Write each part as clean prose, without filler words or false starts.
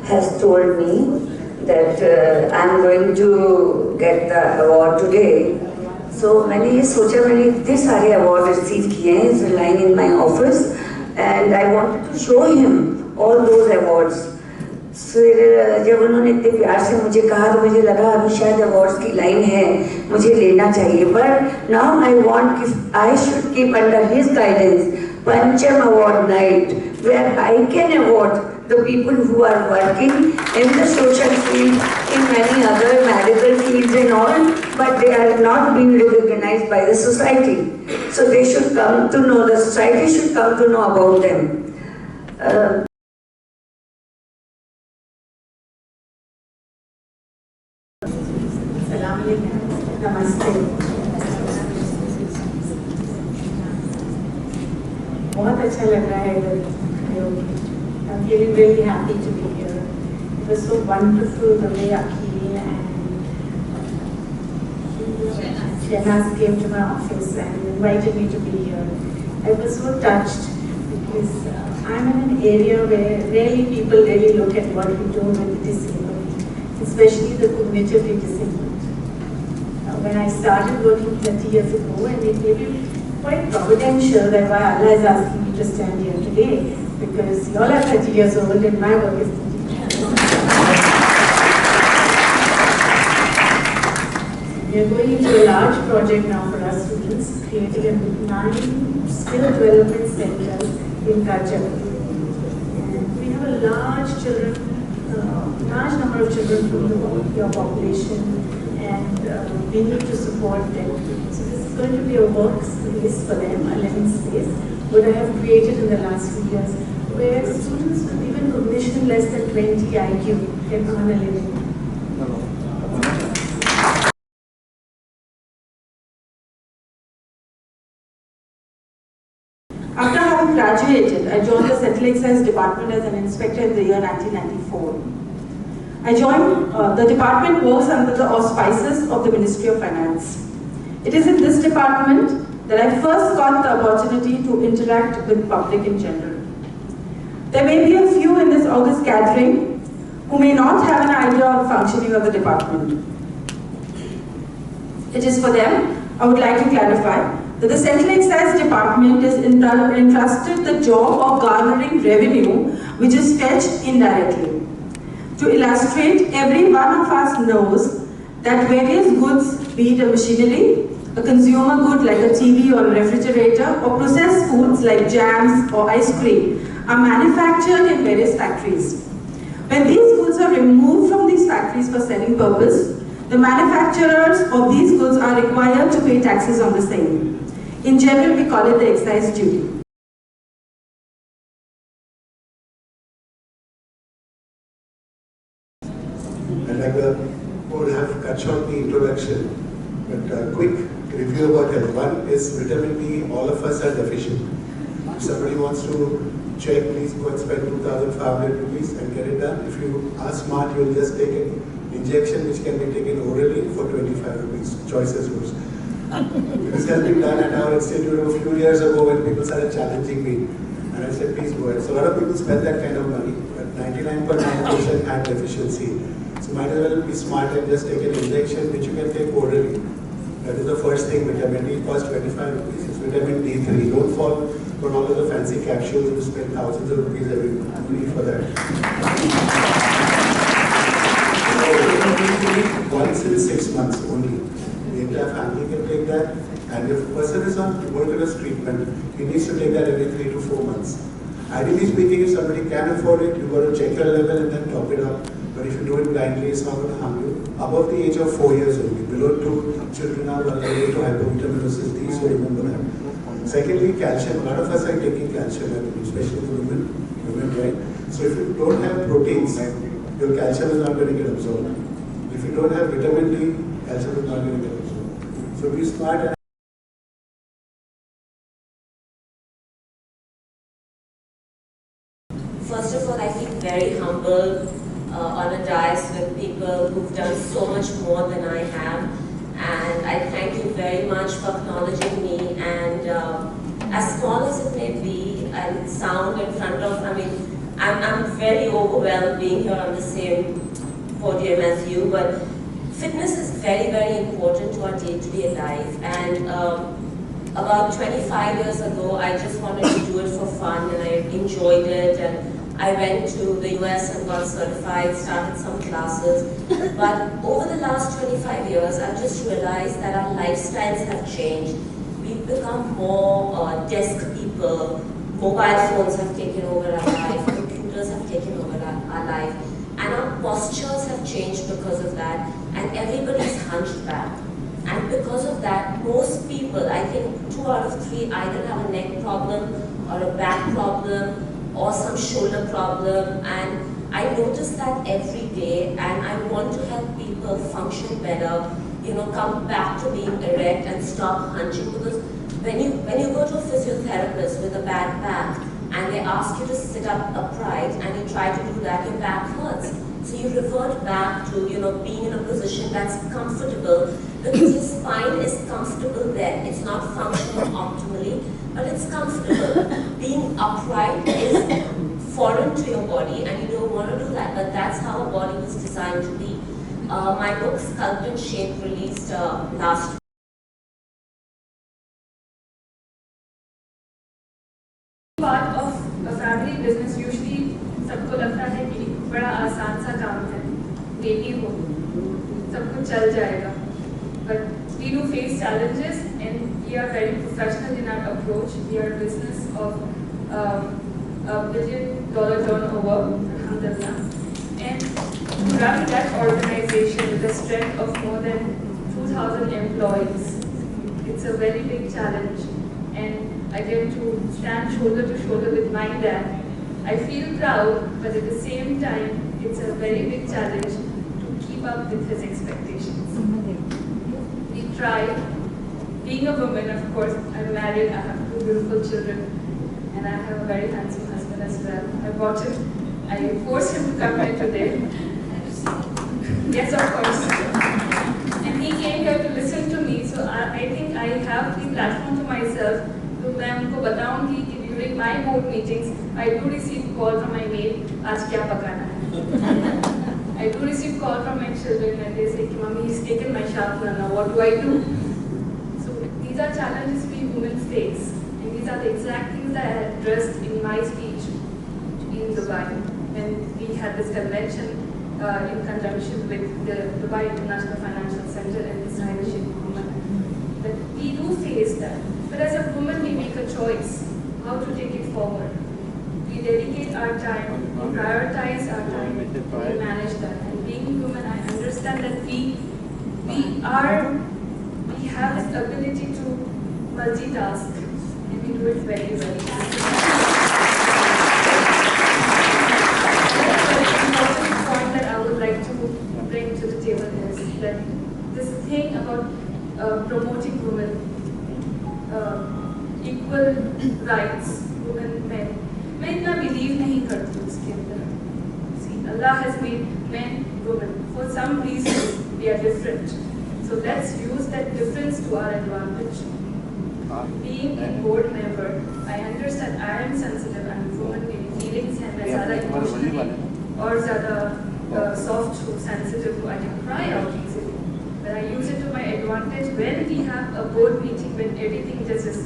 has told me that I'm going to get the award today. So मैंने ये सोचा, मैंने इतने सारे अवार्ड रिसीव किए हैं lying in my office, and I wanted to show him all those awards. फिर जब उन्होंने इतने प्यार से मुझे कहा तो मुझे लगा अभी शायद अवार्ड्स की लाइन है, मुझे लेना चाहिए. But now I want, if I should keep under his guidance Pancham Award Night, where I can award the people who are working in the social field, in many other medical fields and all, but they are not being recognized by the society. So they should come to know, the society should come to know about them. नमस्ते. बहुत अच्छा लग रहा है इधर. I'm feeling really happy to be here. It was so wonderful the way Akhil and Shehnaz came to my office and invited me to be here. I was so touched because I'm in an area where really people really look at what we do with the disabled, especially the cognitively disabled. When I started working 30 years ago, and it may be quite providential that why Allah is asking me to stand here today, because you all are 30 years old and my work is 30 years old. We are going into a large project now for our students, creating 9 skill development centers in Kachar. And we have a large number of children from your population, and we need to support them. So this is going to be a work space for them, a living space, what I have created in the last few years, where students with even cognition less than 20 IQ can earn a living. After having graduated, I joined the Central Excise Department as an inspector in the year 1994. I joined, the department works under the auspices of the Ministry of Finance. It is in this department that I first got the opportunity to interact with public in general. There may be a few in this August gathering who may not have an idea of functioning of the department. It is for them I would like to clarify that the Central Excise Department is entrusted the job of garnering revenue which is fetched indirectly. To illustrate, every one of us knows that various goods, be it a machinery, a consumer good like a TV or a refrigerator, or processed foods like jams or ice cream, are manufactured in various factories. When these goods are removed from these factories for selling purpose, the manufacturers of these goods are required to pay taxes on the same. In general, we call it the excise duty. I'd like to have cut short the introduction, but a quick review about health. One is vitamin D, all of us are deficient. If somebody wants to check, please go and spend 2,500 rupees and get it done. If you are smart, you will just take an injection which can be taken orally for 25 rupees. Choice is yours. This has been done at our institute a few years ago when people started challenging me. And I said, please go ahead. So a lot of people spend that kind of money, but 99.9% have deficiency. So might as well be smart and just take an injection which you can take orally. That is the first thing. Vitamin D costs 25 rupees. It's vitamin D3. Don't fall for all of the fancy capsules. You spend thousands of rupees every week for that. Once in 6 months only. The entire family can take that. And if a person is on rigorous treatment, he needs to take that every 3 to 4 months. Ideally speaking, if somebody can afford it, you've got to check your level and then top it up. But if you do it blindly, it's not going to harm you. Above the age of 4 years only. Below 2, children are vulnerable to hypervitaminosis D, so remember that. Secondly, calcium. A lot of us are taking calcium, especially women, right? So if you don't have proteins, your calcium is not going to get absorbed. If you don't have vitamin D, calcium is not going to get absorbed. So be smart. First of all, I feel very humble on a dais with people who've done so much more than I have, and I thank you very much for acknowledging me. And as small as it may be, and sound in front of, I'm very overwhelmed being here on the same podium as you, but fitness is very, very important to our day-to-day life. And about 25 years ago, I just wanted to do it for fun, and I enjoyed it. And I went to the US and got certified, started some classes. But over the last 25 years, I've just realized that our lifestyles have changed. We've become more desk people. Mobile phones have taken over our life. Computers have taken over our life. And our postures have changed because of that. And everybody's hunched back. And because of that, most people, I think 2 out of 3 either have a neck problem or a back problem or some shoulder problem. And I notice that every day, and I want to help people function better, come back to being erect and stop hunching. Because when you go to a physiotherapist with a bad back and they ask you to sit up upright and you try to do that, your back hurts. So you revert back to being in a position that's comfortable, because your spine is comfortable there. It's not functional optimally, but it's comfortable. Being upright is foreign to your body, and you don't want to do that, but that's how a body was designed to be. My book, Sculpt and Shape, released last part of a family business usually सबको लगता है कि बड़ा आसान सा काम है, बेटी हो, सब कुछ चल जाएगा. But we do face challenges, and we are very professional in our approach. We are a business of $1 billion turnover, alhamdulillah. And to run that organization with a strength of more than 2,000 employees, it's a very big challenge. And I get to stand shoulder to shoulder with my dad. I feel proud, but at the same time, it's a very big challenge to keep up with his expectations. We try. Being a woman, of course, I'm married, I have 2 beautiful children, and I have a very handsome husband as well. I brought him, I forced him to come here today. Yes, of course. And he came here to listen to me, so I think I have the platform to myself. तो मैं उनको बताऊंगी कि during my board meetings, I do receive call from my maid, आज क्या पकाना है. I do receive call from my children and they say कि mummy, he's taken my sharpener now, what do I do? So these are challenges we women face, and these are the exact things that I addressed in my speech in Dubai when we had this convention in conjunction with the Dubai International Financial Center and the Sahiba Sheikh Mohammed. But we do face that. But as a woman, we make a choice how to take it forward. We dedicate our time, we prioritize our time, we manage that. And being women, I understand that we have this ability to multitask, and we do it very, very well. The important point that I would like to bring to the table is that this thing about promoting women, equal rights, women, men. मैं इतना believe नहीं करती उसके अंदर. See, Allah has made men, women. For some reasons, we are different. So let's use that difference to our advantage. Being a board member, I understand I am sensitive and women मेरी feelings हैं, मैं ज़्यादा emotionally और ज़्यादा soft हूँ, sensitive हूँ, I can cry out easily. But I use it to my advantage when we have a board meeting when everything just is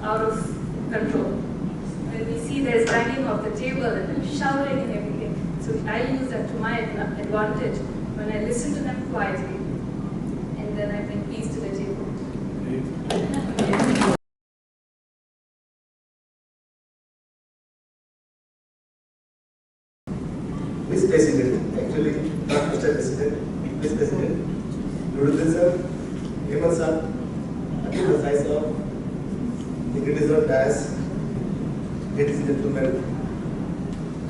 out of control. When we see there's banging of the table and shouting and everything. So I use that to my advantage when I listen to them quietly. And then I bring peace to the table. Miss President, actually, not Mr. President, Miss President, Nuruddin sir, Hemant sir, Atul Rasai sir, dignitaries of DAS, ladies and gentlemen,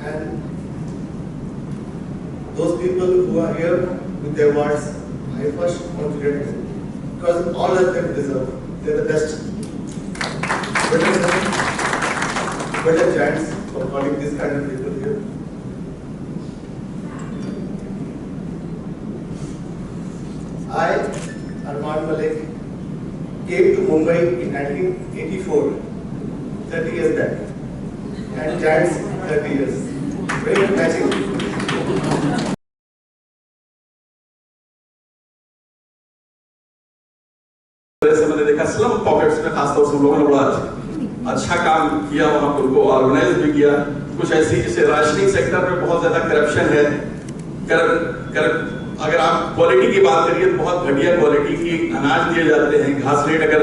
and those people who are here with their awards, I first want to get them, because all of them deserve. They're the best. Better chance for calling this kind of people here. I, Arman Malik, came to Mumbai in 1984, 30 years back, and Giants 30 years. Very matching. जैसे मैंने देखा slum pockets में खासतौर से लोगों ने बड़ा अच्छा काम किया, वहाँ पर उनको ऑर्गेनाइज भी किया। कुछ ऐसी जैसे राशनिंग सेक्टर में बहुत ज्यादा करप्शन है। अगर आप क्वालिटी की बात करिए तो बहुत घटिया क्वालिटी की अनाज दिए जाते हैं। घास रेट अगर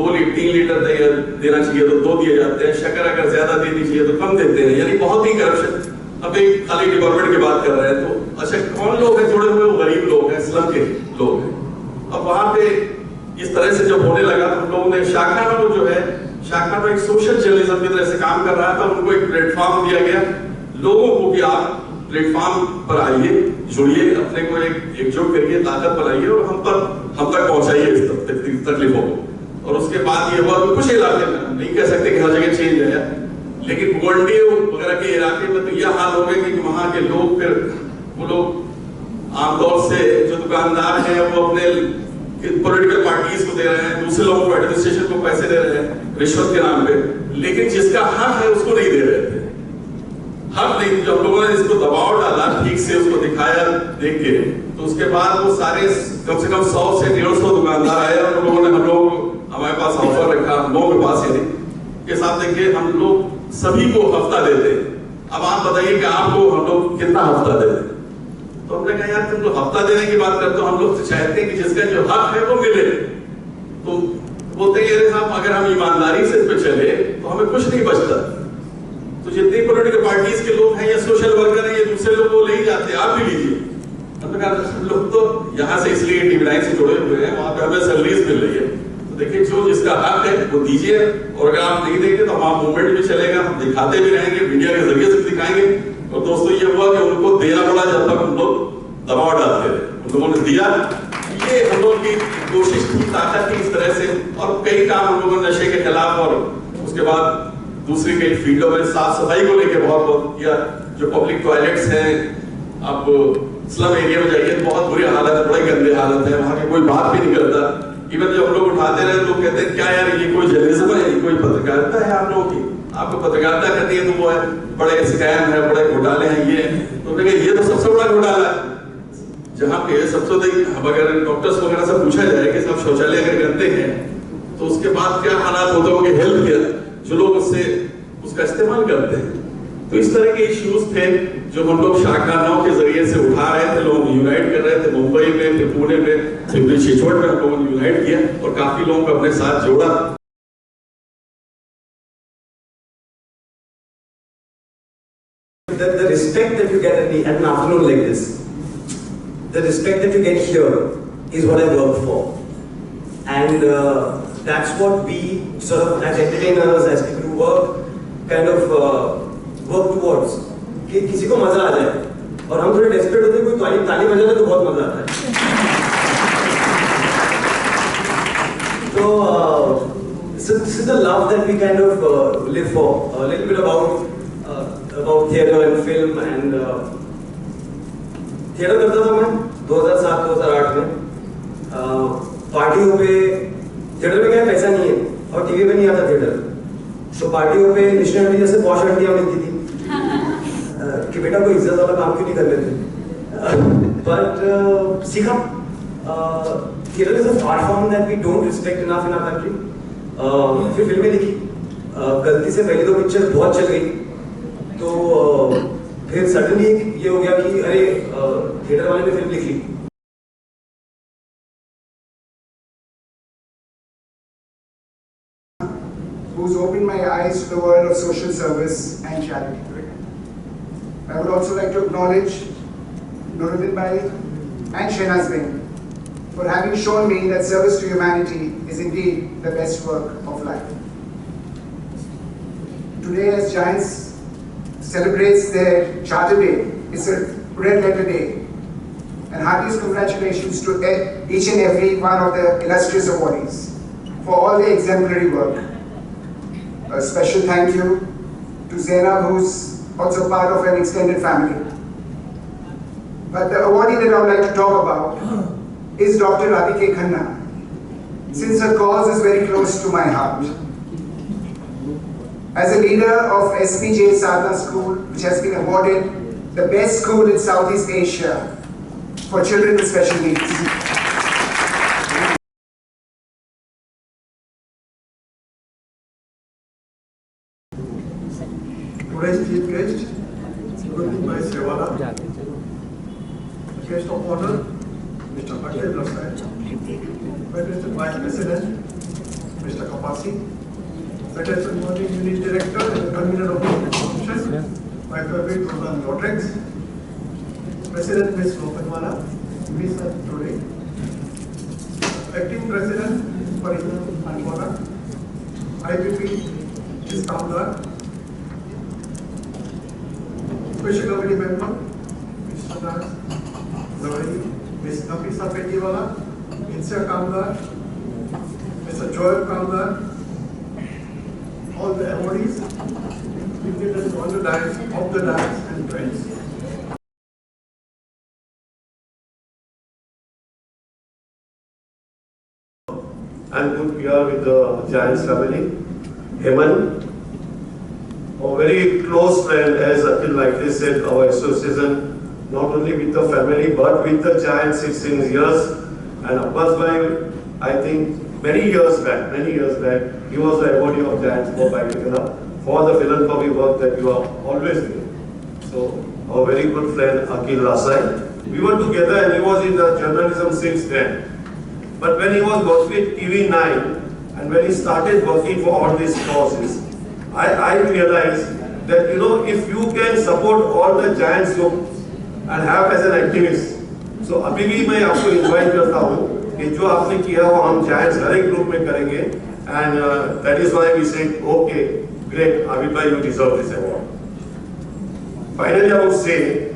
3 लीटर देना चाहिए तो 2 दिए जाते हैं। शक्कर अगर ज्यादा देनी चाहिए तो कम देते हैं, यानी बहुत ही करप्शन। अब एक खाली डिपार्टमेंट की बात कर रहे हैं तो अच्छा कौन लोग हैं जुड़े हुए? गरीब लोग हैं, स्लम के लोग हैं। अब वहां पे इस तरह से जब होने लगा तो हम लोगों ने शाखा में जो है, शाखा में एक सोशल जर्नलिज्म की तरह से काम कर रहा था। उनको एक प्लेटफॉर्म दिया गया लोगों को कि आप प्लेटफॉर्म पर आइए, जुड़िए, अपने को एकजुट करिए, ताकत बनाइए और हम तक पहुंचाइए इस तकलीफों को। और उसके बाद ये हुआ कि कुछ इलाके में, नहीं कह सकते कि हर जगह चेंज है, लेकिन गोल्डी वगैरह के इलाके में तो यह हाल हो गया कि वहां के लोग फिर वो लोग आमतौर से जो दुकानदार हैं वो अपने पॉलिटिकल पार्टीज को दे रहे हैं, दूसरे लोगों को एडमिनिस्ट्रेशन को पैसे दे रहे हैं रिश्वत के नाम पे, लेकिन जिसका हक है उसको नहीं दे रहे थे। हक नहीं, जब लोगों ने इसको दबाव डाला, ठीक से उसको दिखाया देख के, तो उसके बाद वो सारे कम से कम 100 से 150 दुकानदार आए और लोगों ने हमारे पास ऑफर रखा, हम लोगों के पास यानी के साथ देखिए हम लोग सभी को हफ्ता देते हैं। अब आप बताइए कि आपको हम लोग कितना हफ्ता देते हैं? तो हमने कहा यार तुम लोग हफ्ता देने की बात करते हो, हम लोग तो चाहते हैं कि जिसका जो हक है वो मिले। तो बोलते हैं साहब अगर हम ईमानदारी से इस पे चले तो हमें कुछ नहीं बचता। तो जितनी पॉलिटिकल पार्टीज के लोग हैं या सोशल वर्कर हैं या दूसरे लोग वो ले ही जाते हैं, आप भी लीजिए। हमने कहा लोग तो यहाँ से इसलिए टीवी9 से जुड़े हुए हैं, वहां पे हमें सैलरीज मिल रही है, तो देखिए जो जिसका हक है वो दीजिए। और अगर आप नहीं देंगे तो हमारा मूवमेंट भी चलेगा, हम दिखाते भी रहेंगे, मीडिया के जरिए से दिखाएंगे। और दोस्तों ये हुआ कि उनको देना पड़ा जब तक हम लोग दबाव डालते रहे, उन लोगों ने दिया। ये हम लोग की कोशिश थी, ताकत थी इस तरह से। और कई काम हम लोगों ने नशे के खिलाफ और उसके बाद दूसरी कई फील्डों में साफ सफाई को लेकर बहुत किया। जो पब्लिक टॉयलेट्स हैं, आप स्लम एरिया में जाइए तो बहुत बुरी हालत है, बड़ी गंदी हालत है, वहां की कोई बात भी नहीं करता। इवन जब हम लोग उठाते रहे लोग कहते हैं क्या यार ये कोई जर्नलिज्म है, ये कोई पत्रकारिता है आप लोगों की? आपको पत्रकारिता करनी है तो वो है बड़े स्कैम है, बड़े घोटाले हैं ये। तो ये तो सबसे बड़ा घोटाला है, जहाँ पे सबसे अधिक अगर डॉक्टर्स वगैरह से पूछा जाए कि सब शौचालय अगर करते हैं तो उसके बाद क्या हालात होते होंगे हेल्थ केयर, जो लोग उसका इस्तेमाल करते हैं। तो इस तरह के इश्यूज थे जो हम लोग शाखा 9 के जरिए से उठा रहे थे, लोग यूनाइट कर रहे थे। मुंबई में, फिर पुणे में, फिर शिचवट में हम लोगों ने यूनाइट किया और काफी लोगों को अपने साथ जोड़ा। The respect that you get at an afternoon like this, the respect that you get here is what I work for. And that's what we sort of, as entertainers, as people who work, kind of work towards. कि किसी को मजा आ जाए, और हम थोड़े desperate होते हैं, कोई ताली बजाने तो बहुत मजा आता है। So this is the love that we kind of live for. A little bit about theatre and film and theatre करता था मैं 2007-2008 में। पार्टियों पे थिएटर में क्या पैसा नहीं है और टीवी में नहीं आता थिएटर, तो पार्टियों पे मिशनरी जैसे पॉश आंटियां मिलती थी कि बेटा कोई इज्जत वाला काम क्यों नहीं कर लेते। बट सीखा theatre is a art form that we don't respect enough in our country. फिर फिल्में देखी, गलती से पहले तो पिक्चर बहुत चल गई, तो फिर सडनली ये हो गया कि अरे थिएटर वाले ने फिल्म लिख ली। Who's opened my eyes to the world of social service and charity. I would also like to acknowledge Nuruddin Bhai and Shehnaz Bing for having shown me that service to humanity is indeed the best work of life. Today, as Giants celebrates their Charter Day, it's a red letter day, and heartiest congratulations to each and every one of the illustrious awardees for all their exemplary work. A special thank you to Zainab, who's also part of an extended family. But the awardee that I would like to talk about is Dr. Radhike Khanna, since her cause is very close to my heart. As a leader of SPJ Sadhana School, which has been awarded the best school in Southeast Asia for children with special needs. Today's chief guest, Guru Bhai Sewala. Guest of honor, Mr. Akhil Rasai. Federation Vice President, Mr. Kapasi. Federation Morning Unit Director and Convener of the Function, my favorite Roland Rodriguez. President Ms. Lokanwala, Ms. Today. Acting President, Parina Anwara. IPP, Ms. Kamdar. Special Committee Member, Mr. Das, Zawadi, Ms. Nafisa Petiwala, Insa Kamdar, Mr. Joel Kamdar, all the awardees, dignitaries on the dais, off the dais, and friends. I'm good here with the Giants family. Heman, a very close friend, as Akhil rightly said, our association, not only with the family, but with the Giants since years. And Abbas Bhai, I think many years back, he was the awardee of Giants for the philanthropy work that you are always doing. So, our very good friend, Akhil Rasai. We were together and he was in the journalism since then. But when he was working with TV9 and when he started working for all these causes, I realized that if you can support all the Giants group and have as an activist, so अभी भी मैं आपको invite करता हूँ कि जो आपने किया वो हम Giants हर एक group में करेंगे, and that is why we said okay, great, Abid bhai, you deserve this award. Finally, I would say